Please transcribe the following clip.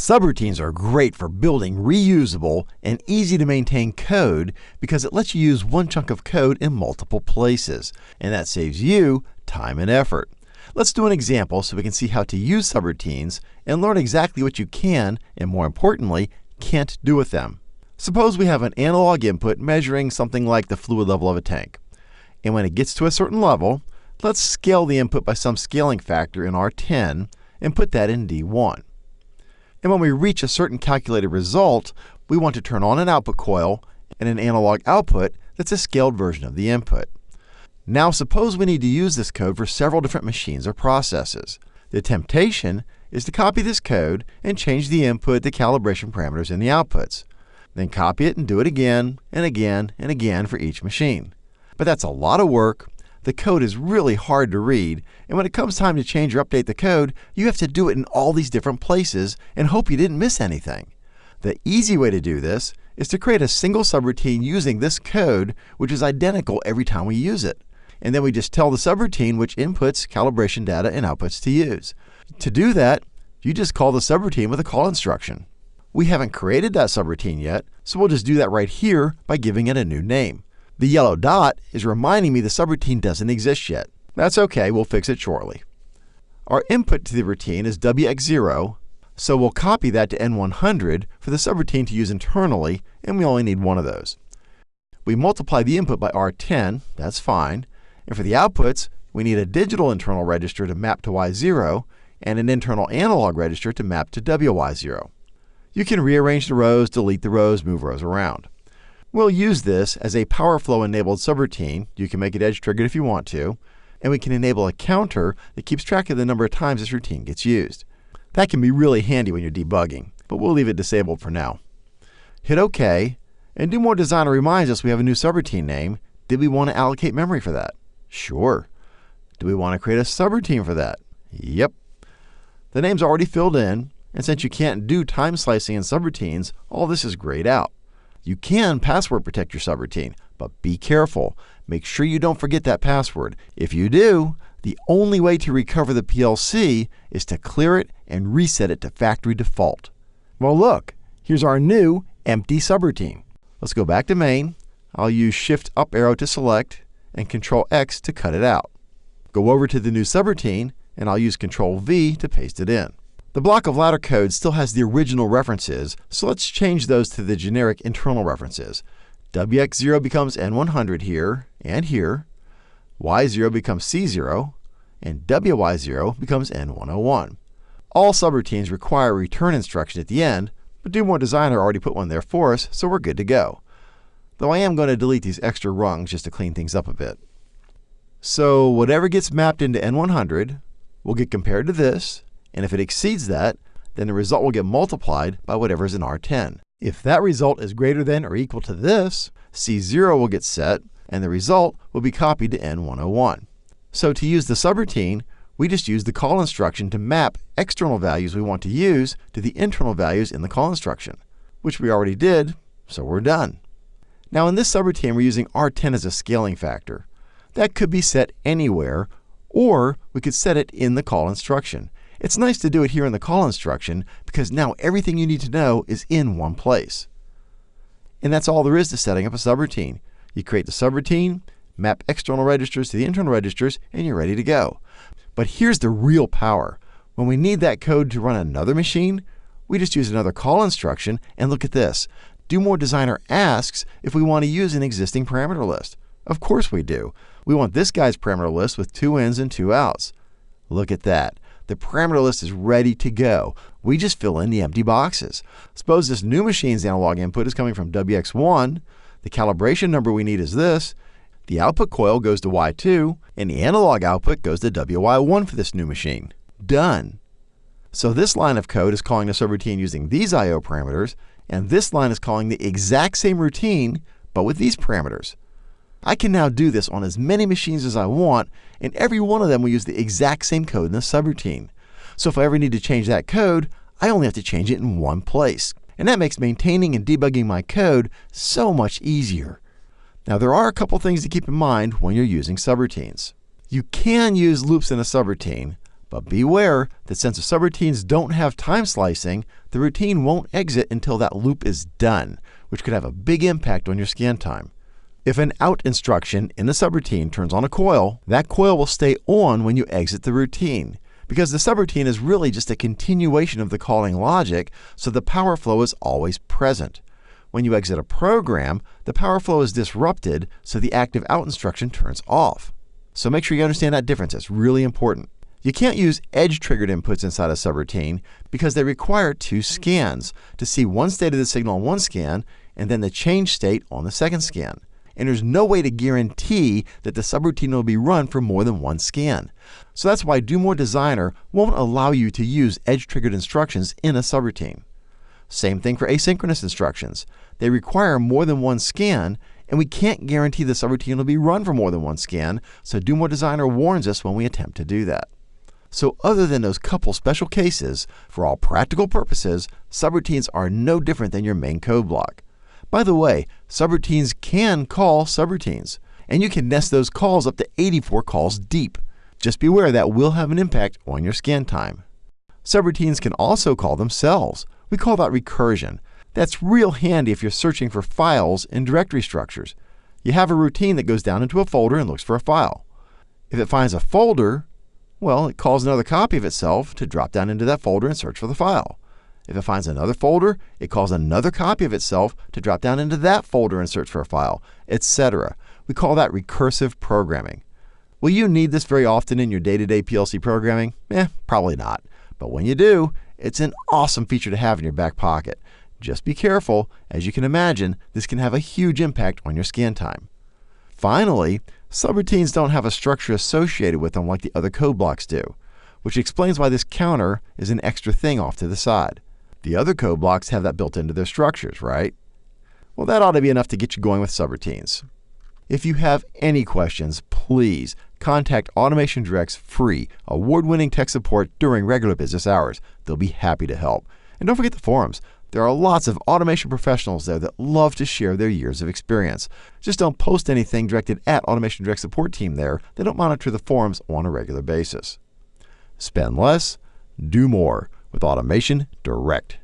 Subroutines are great for building reusable and easy to maintain code because it lets you use one chunk of code in multiple places, and that saves you time and effort. Let's do an example so we can see how to use subroutines and learn exactly what you can, and more importantly, can't do with them. Suppose we have an analog input measuring something like the fluid level of a tank. And when it gets to a certain level, let's scale the input by some scaling factor in R10 and put that in D1. And when we reach a certain calculated result, we want to turn on an output coil and an analog output that's a scaled version of the input. Now suppose we need to use this code for several different machines or processes. The temptation is to copy this code and change the input, the calibration parameters, and the outputs. Then copy it and do it again and again and again for each machine. But that's a lot of work. The code is really hard to read, and when it comes time to change or update the code, you have to do it in all these different places and hope you didn't miss anything. The easy way to do this is to create a single subroutine using this code, which is identical every time we use it. And then we just tell the subroutine which inputs, calibration data, and outputs to use. To do that, you just call the subroutine with a call instruction. We haven't created that subroutine yet, so we'll just do that right here by giving it a new name. The yellow dot is reminding me the subroutine doesn't exist yet. That's okay, we'll fix it shortly. Our input to the routine is BX0, so we'll copy that to N100 for the subroutine to use internally, and we only need one of those. We multiply the input by R10, that's fine, and for the outputs, we need a digital internal register to map to Y0 and an internal analog register to map to WY0. You can rearrange the rows, delete the rows, move rows around. We'll use this as a power flow enabled subroutine. You can make it edge triggered if you want to, and we can enable a counter that keeps track of the number of times this routine gets used. That can be really handy when you're debugging, but we'll leave it disabled for now. Hit OK, and Do More Designer reminds us we have a new subroutine name. Did we want to allocate memory for that? Sure. Do we want to create a subroutine for that? Yep. The name's already filled in, and since you can't do time slicing in subroutines, all this is grayed out. You can password protect your subroutine, but be careful. Make sure you don't forget that password. If you do, the only way to recover the PLC is to clear it and reset it to factory default. Well, look, here's our new empty subroutine. Let's go back to main. I'll use Shift up arrow to select and Control X to cut it out. Go over to the new subroutine, and I'll use Control V to paste it in. The block of ladder code still has the original references, so let's change those to the generic internal references. WX0 becomes N100 here and here, Y0 becomes C0, and WY0 becomes N101. All subroutines require a return instruction at the end, but Do More Designer already put one there for us, so we're good to go. Though I am going to delete these extra rungs just to clean things up a bit. So whatever gets mapped into N100 will get compared to this, and if it exceeds that, then the result will get multiplied by whatever is in R10. If that result is greater than or equal to this, C0 will get set, and the result will be copied to N101. So to use the subroutine, we just use the call instruction to map external values we want to use to the internal values in the call instruction, which we already did, so we're done. Now in this subroutine, we're using R10 as a scaling factor. That could be set anywhere, or we could set it in the call instruction. It's nice to do it here in the call instruction because now everything you need to know is in one place. And that's all there is to setting up a subroutine. You create the subroutine, map external registers to the internal registers, and you're ready to go. But here's the real power. When we need that code to run another machine, we just use another call instruction, and look at this. Do More Designer asks if we want to use an existing parameter list. Of course we do. We want this guy's parameter list with 2 ins and 2 outs. Look at that. The parameter list is ready to go. We just fill in the empty boxes. Suppose this new machine's analog input is coming from WX1. The calibration number we need is this. The output coil goes to Y2, and the analog output goes to WY1 for this new machine. Done. So this line of code is calling the subroutine using these I/O parameters, and this line is calling the exact same routine, but with these parameters. I can now do this on as many machines as I want, and every one of them will use the exact same code in the subroutine. So if I ever need to change that code, I only have to change it in one place. And that makes maintaining and debugging my code so much easier. Now there are a couple things to keep in mind when you're using subroutines. You can use loops in a subroutine, But beware that since the subroutines don't have time slicing, the routine won't exit until that loop is done, which could have a big impact on your scan time. If an out instruction in the subroutine turns on a coil, that coil will stay on when you exit the routine, because the subroutine is really just a continuation of the calling logic, so the power flow is always present. When you exit a program, the power flow is disrupted, so the active out instruction turns off. So make sure you understand that difference. It's really important. You can't use edge-triggered inputs inside a subroutine because they require two scans to see one state of the signal on one scan and then the change state on the second scan. And there's no way to guarantee that the subroutine will be run for more than one scan. So that's why Do More Designer won't allow you to use edge-triggered instructions in a subroutine. Same thing for asynchronous instructions. They require more than one scan, and we can't guarantee the subroutine will be run for more than one scan, so Do More Designer warns us when we attempt to do that. So other than those couple special cases, for all practical purposes, subroutines are no different than your main code block. By the way, subroutines can call subroutines, and you can nest those calls up to 84 calls deep. Just be aware that will have an impact on your scan time. Subroutines can also call themselves. We call that recursion. That's real handy if you're searching for files in directory structures. You have a routine that goes down into a folder and looks for a file. If it finds a folder, well, it calls another copy of itself to drop down into that folder and search for the file. If it finds another folder, it calls another copy of itself to drop down into that folder and search for a file, etc. We call that recursive programming. Will you need this very often in your day-to-day PLC programming? Probably not. But when you do, it's an awesome feature to have in your back pocket. Just be careful. As you can imagine, this can have a huge impact on your scan time. Finally, subroutines don't have a structure associated with them like the other code blocks do, which explains why this counter is an extra thing off to the side. The other code blocks have that built into their structures, right? Well, that ought to be enough to get you going with subroutines. If you have any questions, please contact Automation Direct's free, award-winning tech support during regular business hours. They'll be happy to help. And don't forget the forums. There are lots of automation professionals there that love to share their years of experience. Just don't post anything directed at Automation Direct support team there. They don't monitor the forums on a regular basis. Spend less, do more with Automation Direct.